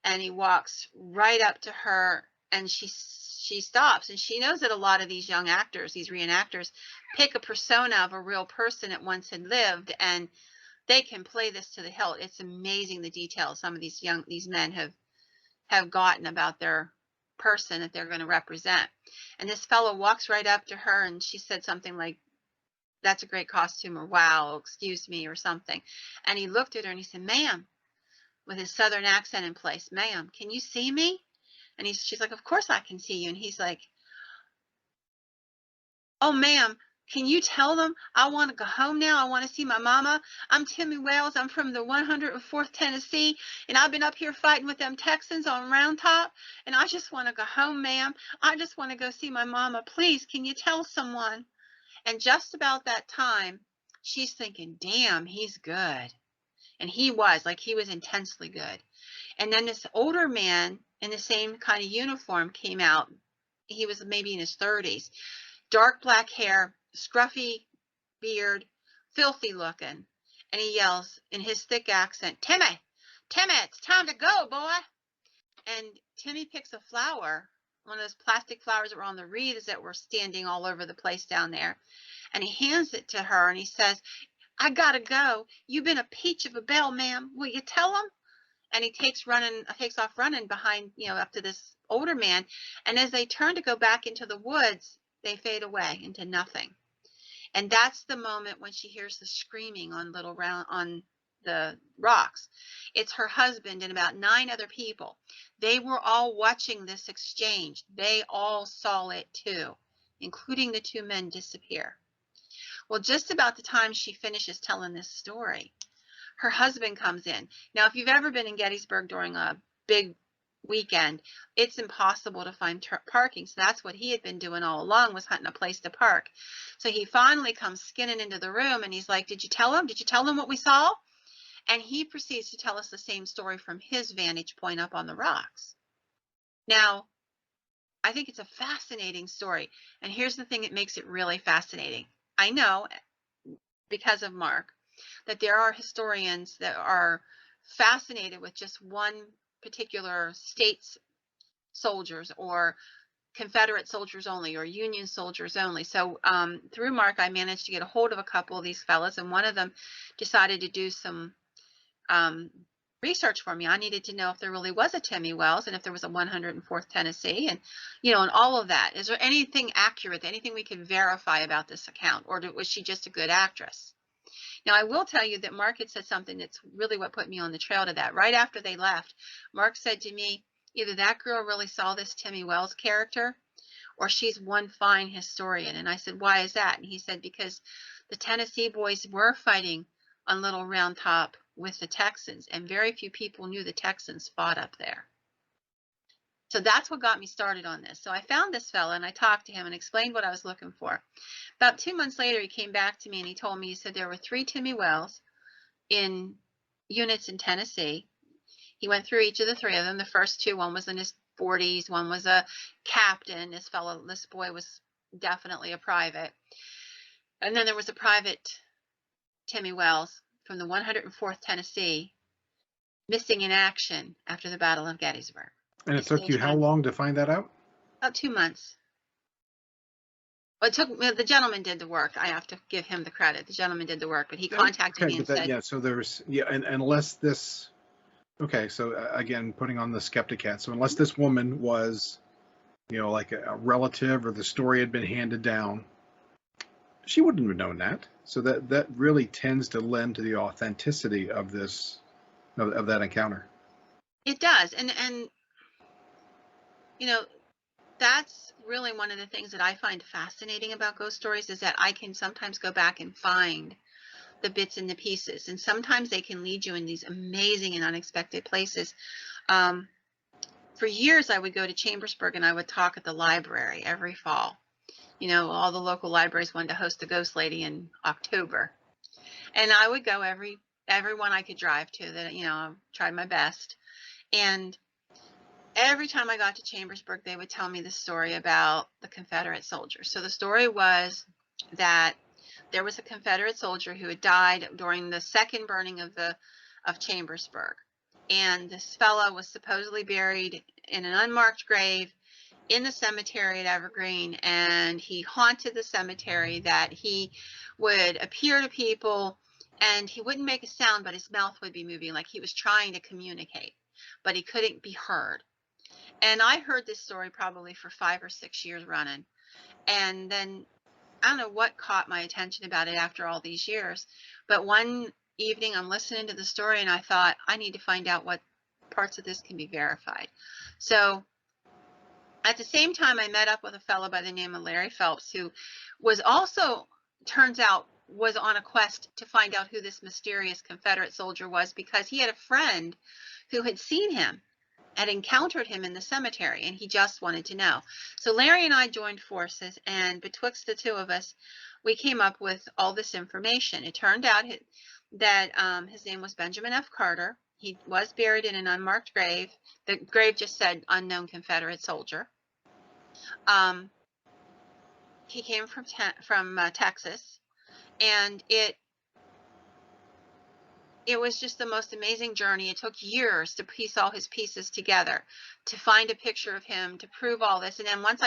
and he walks right up to her, and she stops, and she knows that a lot of these young actors, these reenactors, pick a persona of a real person that once had lived, and they can play this to the hilt. It's amazing the details some of these men have gotten about their person that they're going to represent. And this fellow walks right up to her, and she said something like, that's a great costume, or wow, excuse me, or something. And he looked at her and he said, ma'am, with his southern accent in place, ma'am, can you see me? And she's like, of course I can see you. And he's like, oh, ma'am, can you tell them I want to go home now? I want to see my mama. I'm Timmy Wells. I'm from the 104th Tennessee, and I've been up here fighting with them Texans on Round Top, and I just want to go home, ma'am. I just want to go see my mama. Please, can you tell someone? And just about that time, she's thinking, damn, he's good. And he was intensely good. And then this older man in the same kind of uniform came out. He was maybe in his 30s, dark black hair, scruffy beard, filthy looking. And he yells in his thick accent, Timmy, it's time to go, boy. And Timmy picks a flower, one of those plastic flowers that were on the wreaths that were standing all over the place down there. And he hands it to her, and he says, I gotta go. You've been a peach of a belle, ma'am. Will you tell him? And he takes off running behind, up to this older man. And as they turn to go back into the woods, they fade away into nothing. And that's the moment when she hears the screaming on the rocks. It's her husband and about 9 other people. They were all watching this exchange. They all saw it too, including the 2 men disappear. Well, just about the time she finishes telling this story, her husband comes in. Now, if you've ever been in Gettysburg during a big weekend, it's impossible to find parking. So that's what he had been doing all along, was hunting a place to park. So he finally comes skinning into the room, and he's like, did you tell him? Did you tell him what we saw? And he proceeds to tell us the same story from his vantage point up on the rocks. Now, I think it's a fascinating story. And here's the thing that makes it really fascinating. I know, because of Mark, that there are historians that are fascinated with just one particular state's soldiers, or Confederate soldiers only, or Union soldiers only. So through Mark, I managed to get a hold of a couple of these fellas, and one of them decided to do some research for me. I needed to know if there really was a Timmy Wells and if there was a 104th Tennessee and, and all of that. Is there anything accurate, anything we could verify about this account, or was she just a good actress? Now, I will tell you that Mark had said something that's really what put me on the trail to that. Right after they left, Mark said to me, either that girl really saw this Timmy Wells character or she's one fine historian. And I said, why is that? And he said, because the Tennessee boys were fighting on Little Round Top with the Texans, and very few people knew the Texans fought up there. So that's what got me started on this. So I found this fella and I talked to him and explained what I was looking for. About 2 months later, he came back to me and he told me, he said there were 3 Timmy Wells in units in Tennessee. He went through each of the 3 of them. The first 2, one was in his 40s, one was a captain. This boy was definitely a private. And then there was a private Timmy Wells from the 104th Tennessee missing in action after the Battle of Gettysburg. And it took you how long to find that out? About 2 months. Well, the gentleman did the work. I have to give him the credit. The gentleman did the work, but he contacted me and said, yeah. So and unless this, okay. So again, putting on the skeptic hat. So unless this woman was, like a relative or the story had been handed down, she wouldn't have known that. So that really tends to lend to the authenticity of of that encounter. It does, and that's really one of the things that I find fascinating about ghost stories, is that I can sometimes go back and find the bits and the pieces, and sometimes they can lead you in these amazing and unexpected places. For years, I would go to Chambersburg and I would talk at the library every fall. All the local libraries wanted to host the Ghost Lady in October, and I would go every one I could drive to. That I tried my best, and every time I got to Chambersburg, they would tell me the story about the Confederate soldier. So the story was that there was a Confederate soldier who had died during the second burning of Chambersburg, and this fellow was supposedly buried in an unmarked grave in the cemetery at Evergreen, and he haunted the cemetery, that he would appear to people and he wouldn't make a sound, but his mouth would be moving like he was trying to communicate, but he couldn't be heard. And I heard this story probably for 5 or 6 years running. And then I don't know what caught my attention about it after all these years, but one evening I'm listening to the story and I thought, I need to find out what parts of this can be verified. So at the same time, I met up with a fellow by the name of Larry Phelps, who was also, turns out, was on a quest to find out who this mysterious Confederate soldier was, because he had a friend who had seen him, had encountered him in the cemetery, and he just wanted to know. So Larry and I joined forces, and betwixt the 2 of us, we came up with all this information. It turned out that his name was Benjamin F. Carter. He was buried in an unmarked grave. The grave just said unknown Confederate soldier. He came from Texas, and it was just the most amazing journey. It took years to piece all his pieces together, to find a picture of him, to prove all this. And then once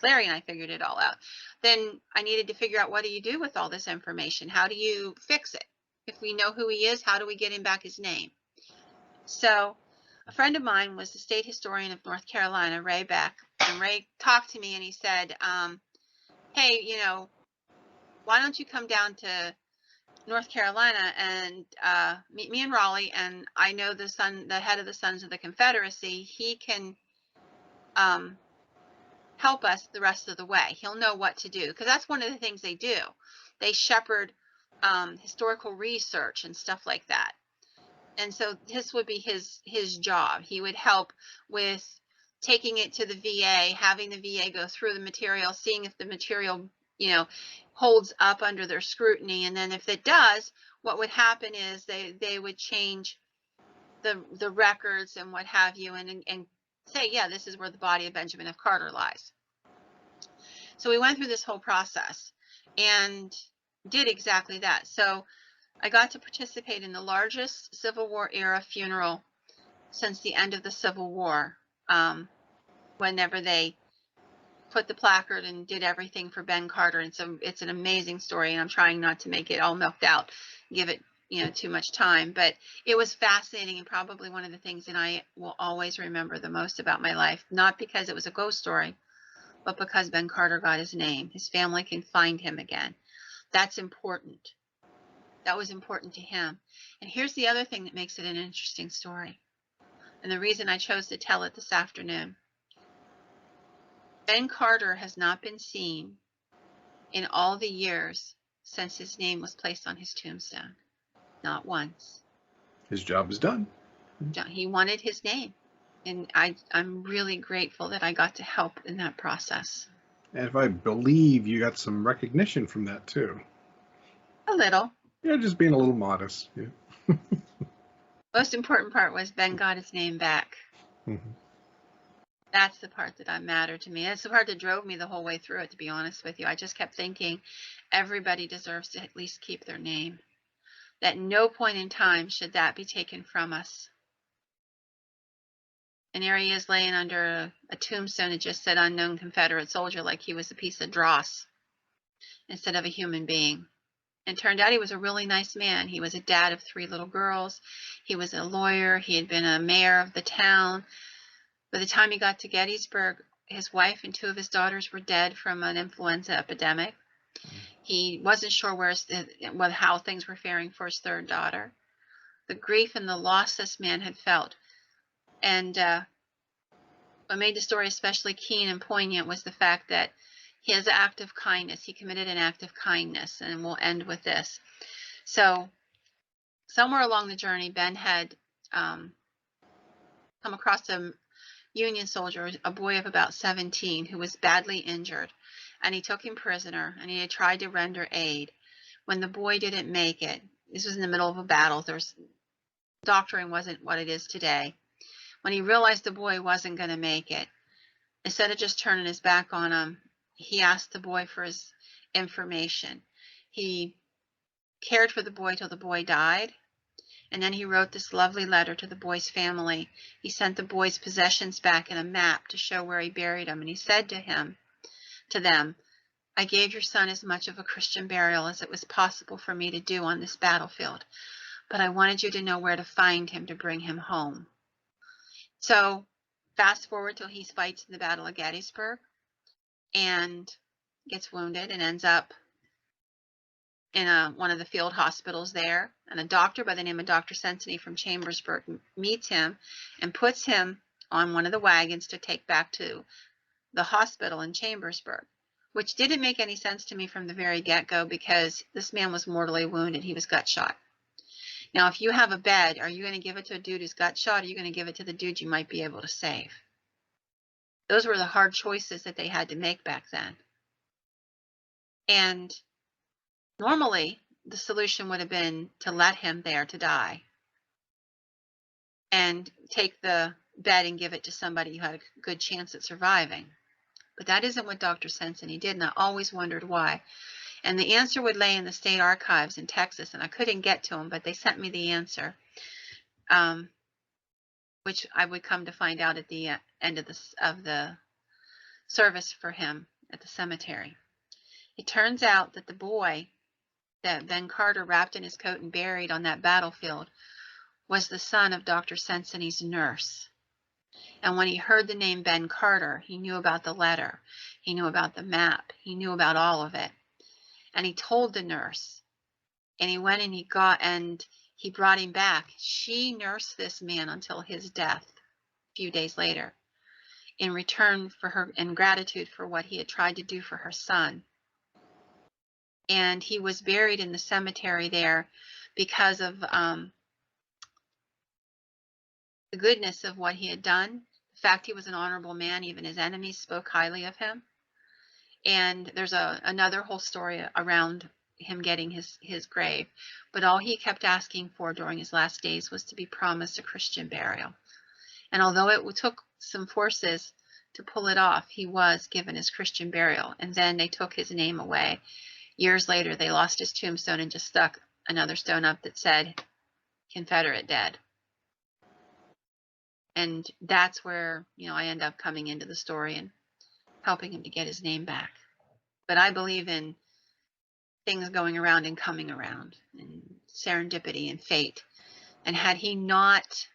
Larry and I figured it all out, then I needed to figure out, what do you do with all this information? How do you fix it? If we know who he is, how do we get him back his name? So a friend of mine was the state historian of North Carolina, Ray Beck, and Ray talked to me and he said, hey, why don't you come down to North Carolina and meet me in Raleigh, and I know the head of the Sons of the Confederacy. He can help us the rest of the way. He'll know what to do, because that's one of the things they do. They shepherd historical research and stuff like that. And so this would be his job. He would help with taking it to the VA, having the VA go through the material, seeing if the material, holds up under their scrutiny. And then if it does, what would happen is they would change the records and what have you, and say, yeah, this is where the body of Benjamin F. Carter lies. So we went through this whole process and did exactly that. So I got to participate in the largest Civil War era funeral since the end of the Civil War, whenever they put the placard and did everything for Ben Carter. And so it's an amazing story, and I'm trying not to make it all milked out, give it too much time, but it was fascinating and probably one of the things that I will always remember the most about my life, not because it was a ghost story, but because Ben Carter got his name. His family can find him again. That's important. That was important to him. And here's the other thing that makes it an interesting story, and the reason I chose to tell it this afternoon. Ben Carter has not been seen in all the years since his name was placed on his tombstone. Not once. His job is done. He wanted his name. And I'm really grateful that I got to help in that process. And if I believe you got some recognition from that too. A little. Yeah, just being a little modest. Yeah. Most important part was Ben got his name back. Mm-hmm. That's the part that mattered to me. That's the part that drove me the whole way through it, to be honest with you. I just kept thinking everybody deserves to at least keep their name. That no point in time should that be taken from us. And there he is laying under a tombstone that just said unknown Confederate soldier, like he was a piece of dross instead of a human being. And it turned out he was a really nice man. He was a dad of 3 little girls. He was a lawyer. He had been a mayor of the town. By the time he got to Gettysburg, his wife and 2 of his daughters were dead from an influenza epidemic. He wasn't sure how things were faring for his 3rd daughter. The grief and the loss this man had felt. And what made the story especially keen and poignant was the fact that his act of kindness, he committed an act of kindness, and we'll end with this. So somewhere along the journey, Ben had come across a Union soldier, a boy of about 17, who was badly injured, and he took him prisoner, and he had tried to render aid. When the boy didn't make it, this was in the middle of a battle, doctoring wasn't what it is today. When he realized the boy wasn't going to make it, instead of just turning his back on him, he asked the boy for his information. He cared for the boy till the boy died, and then he wrote this lovely letter to the boy's family. He sent the boy's possessions back and a map to show where he buried them, and he said to them, I gave your son as much of a Christian burial as it was possible for me to do on this battlefield, but I wanted you to know where to find him to bring him home. So fast forward till he fights in the Battle of Gettysburg and gets wounded and ends up in one of the field hospitals there. And a doctor by the name of Dr. Sensony from Chambersburg meets him and puts him on one of the wagons to take back to the hospital in Chambersburg, which didn't make any sense to me from the very get-go because this man was mortally wounded. He was gut shot. Now, if you have a bed, are you going to give it to a dude who's gut shot, or are you going to give it to the dude you might be able to save? Those were the hard choices that they had to make back then. And normally, the solution would have been to let him there to die and take the bed and give it to somebody who had a good chance at surviving. But that isn't what Dr. Sensony did, and I always wondered why. And the answer would lay in the state archives in Texas, and I couldn't get to them, but they sent me the answer, which I would come to find out at the end of the service for him at the cemetery. It turns out that the boy that Ben Carter wrapped in his coat and buried on that battlefield was the son of Dr. Sensony's nurse. And when he heard the name Ben Carter, he knew about the letter, he knew about the map, he knew about all of it. And he told the nurse, and he went and he brought him back. She nursed this man until his death a few days later in return for her, in gratitude for what he had tried to do for her son. And he was buried in the cemetery there because of the goodness of what he had done. The fact he was an honorable man, even his enemies spoke highly of him. And there's another whole story around him getting his grave. But all he kept asking for during his last days was to be promised a Christian burial. And although it took some forces to pull it off, he was given his Christian burial. And then they took his name away. Years later, they lost his tombstone and just stuck another stone up that said, Confederate dead. And that's where, I end up coming into the story and helping him to get his name back. But I believe in things going around and coming around. And serendipity and fate. And had he not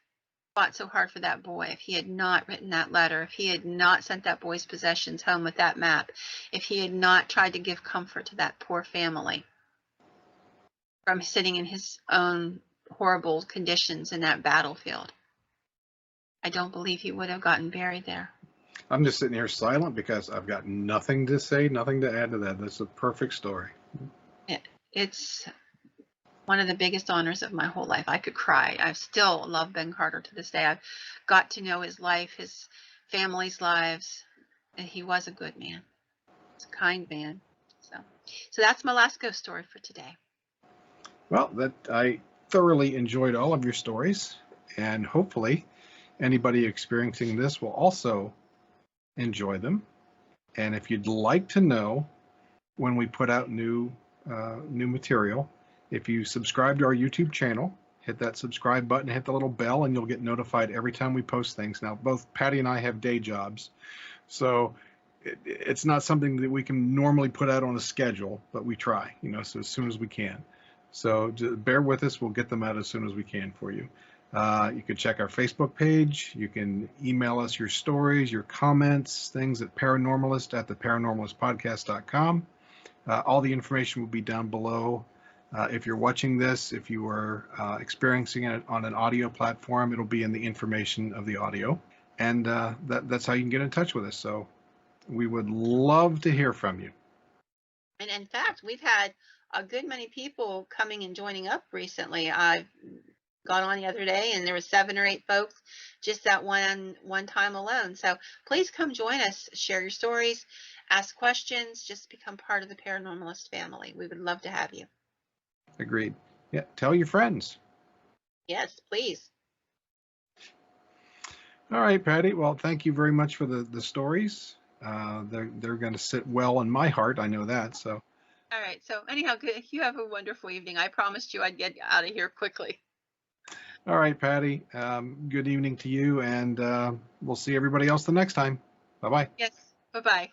fought so hard for that boy, if he had not written that letter, if he had not sent that boy's possessions home with that map, if he had not tried to give comfort to that poor family from sitting in his own horrible conditions in that battlefield, I don't believe he would have gotten buried there. I'm just sitting here silent because I've got nothing to say, nothing to add to that. That's a perfect story. It's one of the biggest honors of my whole life. I could cry. I still love Ben Carter to this day. I've got to know his life, his family's lives, and he was a good man. He's a kind man. So that's my last ghost story for today. Well, I thoroughly enjoyed all of your stories, and hopefully anybody experiencing this will also enjoy them. And if you'd like to know when we put out new material, if you subscribe to our YouTube channel, hit that subscribe button, hit the little bell, and you'll get notified every time we post things. Now, both Patty and I have day jobs, so it's not something that we can normally put out on a schedule, but we try, so as soon as we can. So bear with us. We'll get them out as soon as we can for you. You can check our Facebook page. You can email us your stories, your comments, things at paranormalist@theparanormalistpodcast.com. All the information will be down below. If you're watching this, if you are experiencing it on an audio platform, it'll be in the information of the audio. And that's how you can get in touch with us. So we would love to hear from you. And in fact, we've had a good many people coming and joining up recently. I got on the other day and there was 7 or 8 folks just that one time alone. So please come join us, share your stories, ask questions, just become part of the Paranormalist family. We would love to have you. Agreed. Yeah, tell your friends. Yes, please. All right, Patty. Well, thank you very much for the stories. They're going to sit well in my heart. I know that. So. All right. So anyhow, you have a wonderful evening. I promised you I'd get out of here quickly. All right, Patty. Good evening to you, and we'll see everybody else the next time. Bye-bye. Yes. Bye-bye.